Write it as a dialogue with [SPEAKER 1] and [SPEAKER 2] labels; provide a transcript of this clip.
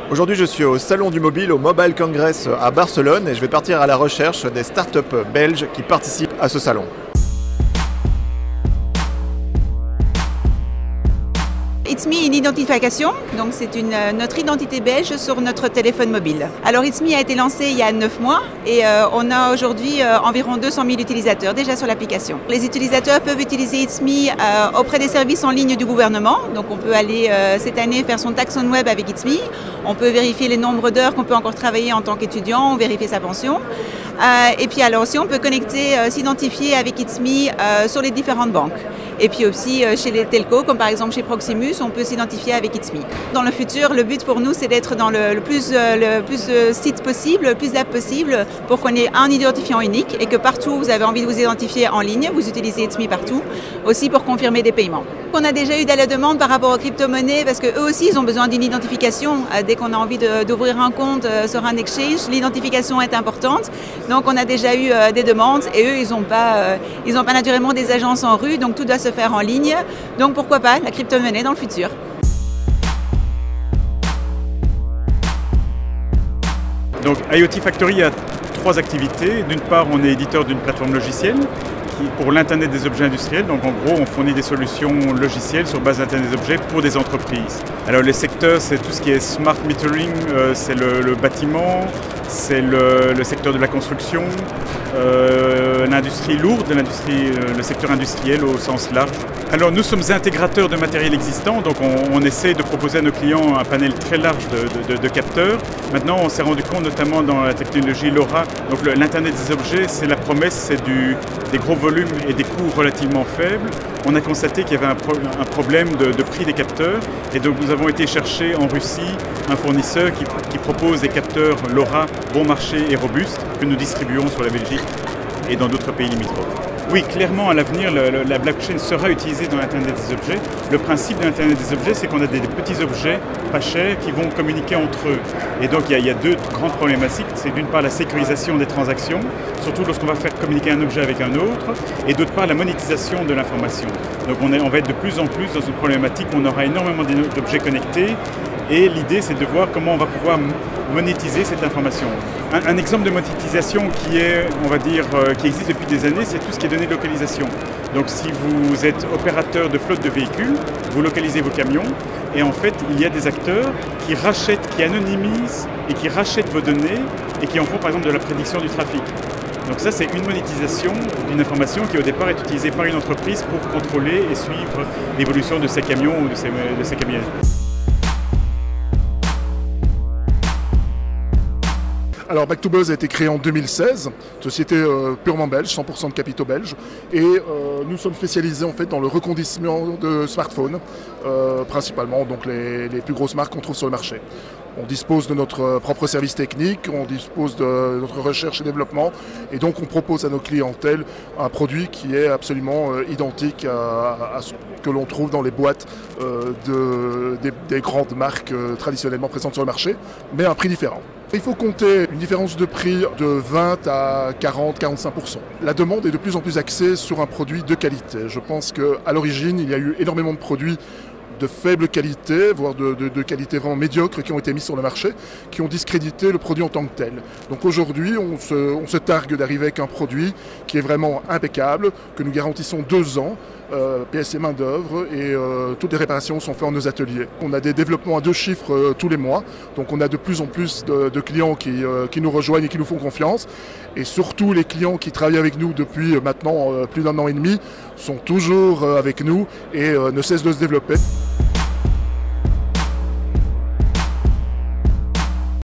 [SPEAKER 1] Aujourd'hui, je suis au Salon du Mobile, au Mobile Congress à Barcelone, et je vais partir à la recherche des startups belges qui participent à ce salon.
[SPEAKER 2] It's Me, une identification, donc c'est notre identité belge sur notre téléphone mobile. Alors It's Me a été lancé il y a 9 mois et on a aujourd'hui environ 200 000 utilisateurs déjà sur l'application. Les utilisateurs peuvent utiliser It's Me auprès des services en ligne du gouvernement, donc on peut aller cette année faire son tax on web avec It's Me, on peut vérifier les nombres d'heures qu'on peut encore travailler en tant qu'étudiant, vérifier sa pension. Et puis alors aussi on peut connecter, s'identifier avec It's Me sur les différentes banques. Et puis aussi chez les telcos, comme par exemple chez Proximus, on peut s'identifier avec It's Me. Dans le futur, le but pour nous, c'est d'être dans le plus de sites possible, le plus d'apps possible, pour qu'on ait un identifiant unique et que partout où vous avez envie de vous identifier en ligne, vous utilisez It's Me partout, aussi pour confirmer des paiements. On a déjà eu de la demande par rapport aux crypto-monnaies parce qu'eux aussi, ils ont besoin d'une identification. Dès qu'on a envie d'ouvrir un compte sur un exchange, l'identification est importante. Donc on a déjà eu des demandes et eux, ils n'ont pas naturellement des agences en rue, donc tout doit se faire en ligne. Donc pourquoi pas la crypto-monnaie dans le futur.
[SPEAKER 3] Donc IoT Factory a 3 activités. D'une part, on est éditeur d'une plateforme logicielle pour l'Internet des objets industriels. Donc en gros, on fournit des solutions logicielles sur base d'Internet des objets pour des entreprises. Alors les secteurs, c'est tout ce qui est smart metering, c'est le bâtiment, c'est le secteur de la construction, l'industrie lourde, le secteur industriel au sens large. Alors nous sommes intégrateurs de matériel existant, donc on essaie de proposer à nos clients un panel très large de capteurs. Maintenant, on s'est rendu compte, notamment dans la technologie LoRa, donc l'Internet des objets, c'est la promesse, c'est des gros volumes et des coûts relativement faibles. On a constaté qu'il y avait un problème de prix des capteurs, et donc nous avons été chercher en Russie un fournisseur qui propose des capteurs LoRa bon marché et robustes que nous distribuons sur la Belgique et dans d'autres pays limitrophes. Oui, clairement, à l'avenir, la blockchain sera utilisée dans l'Internet des objets. Le principe de l'Internet des objets, c'est qu'on a des petits objets pas chers qui vont communiquer entre eux. Et donc, il y a 2 grandes problématiques. C'est d'une part la sécurisation des transactions, surtout lorsqu'on va faire communiquer un objet avec un autre, et d'autre part la monétisation de l'information. Donc, on va être de plus en plus dans une problématique où on aura énormément d'objets connectés, et l'idée, c'est de voir comment on va pouvoir monétiser cette information. Un exemple de monétisation qui est, on va dire, qui existe depuis des années, c'est tout ce qui est données de localisation. Donc si vous êtes opérateur de flotte de véhicules, vous localisez vos camions, et en fait, il y a des acteurs qui rachètent, qui anonymisent et qui rachètent vos données et qui en font par exemple de la prédiction du trafic. Donc ça, c'est une monétisation d'une information qui au départ est utilisée par une entreprise pour contrôler et suivre l'évolution de ses camions ou de ses camionnettes.
[SPEAKER 4] Alors Back2Buzz a été créé en 2016, société purement belge, 100% de capitaux belges, et nous sommes spécialisés en fait dans le reconditionnement de smartphones, principalement donc les plus grosses marques qu'on trouve sur le marché. On dispose de notre propre service technique, on dispose de notre recherche et développement, et donc on propose à nos clientèles un produit qui est absolument identique à ce que l'on trouve dans les boîtes des grandes marques traditionnellement présentes sur le marché, mais à un prix différent. Il faut compter une différence de prix de 20 à 40-45%. La demande est de plus en plus axée sur un produit de qualité. Je pense qu'à l'origine, il y a eu énormément de produits de faible qualité, voire de qualité vraiment médiocre qui ont été mis sur le marché, qui ont discrédité le produit en tant que tel. Donc aujourd'hui, on se targue d'arriver avec un produit qui est vraiment impeccable, que nous garantissons 2 ans, pièces et main d'œuvre, et toutes les réparations sont faites en nos ateliers. On a des développements à 2 chiffres tous les mois, donc on a de plus en plus de clients qui nous rejoignent et qui nous font confiance, et surtout les clients qui travaillent avec nous depuis maintenant plus d'1 an et demi sont toujours avec nous et ne cessent de se développer.